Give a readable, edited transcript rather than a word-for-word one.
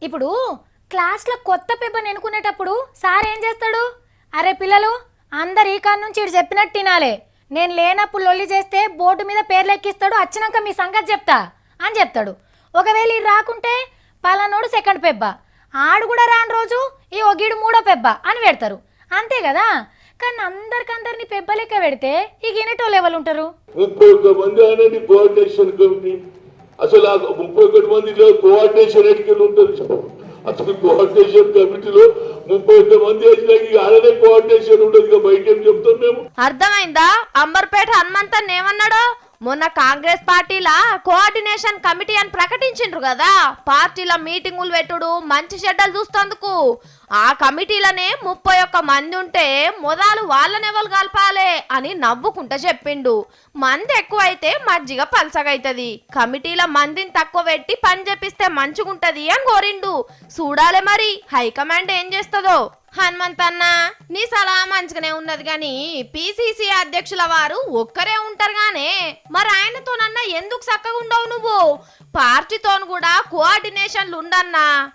ఇప్పుడు క్లాస్లో కొత్త పెబ్బని ఎన్నుకునేటప్పుడు సార్ ఏం చేస్తాడు? అరే పిల్లలు అందరు ఈ కాడ నుంచి ఇటు చెప్పినట్టు తినాలి, నేను లేనప్పుడు లొల్లి చేస్తే బోర్డు మీద పేర్లు ఎక్కిస్తాడు, వచ్చినాక మీ సంగతి చెప్తా అని చెప్తాడు. ఒకవేళ ఇది రాకుంటే పలానోడు సెకండ్ పెబ్బ, ఆడు కూడా రాని రోజు ఈ ఒగీడు మూడో పెబ్బ అని పెడతారు, అంతే కదా. కానీ అందరికందరిని పెబ్బ లెక్క పెడితే ఈ గినెటోళ్ళు ఎవరు ఉంటారు? 31 మంది అనేది కోఆర్డినేషన్ కమిటీ. అసలు ఆ 31 మందిలో కోఆర్డినేషన్ ఎన్నికలు ఉంటుంది. అసలు కోఆర్డినేషన్ కమిటీలో 31 మంది వేసినాక అలానే కోఆర్డినేషన్ ఉండదు. ఇక బయట ఏం చెప్తాం మేము? అర్థమైందా? అంబర్పేట హనుమంతన్ ఏమన్నాడు? మొన్న కాంగ్రెస్ పార్టీలా కోఆర్డినేషన్ కమిటీ అని ప్రకటించిండ్రు కదా, పార్టీల మీటింగులు పెట్టుడు మంచి చెడ్డలు చూస్తందుకు. ఆ కమిటీలనే 31 మంది ఉంటే మొదలు వాళ్ళనెవరు కలపాలే అని నవ్వుకుంటా చెప్పిండు. మంది ఎక్కువైతే మజ్జిగ పల్సగైతది, కమిటీల మందిని తక్కువ పెట్టి పని చేపిస్తే మంచిగుంటది అని కోరిండు. చూడాలే మరి హైకమాండ్ ఏం చేస్తుందో. హనుమంతన్న, నీ సలహా మంచిగానే ఉన్నది గాని పిసిసి అధ్యక్షుల వారు ఒక్కరే ఉంటారు గానే, మరి ఆయనతోనన్నా ఎందుకు చక్కగా ఉండవు నువ్వు? పార్టీతోను కూడా కోఆర్డినేషన్లు ఉండన్నా.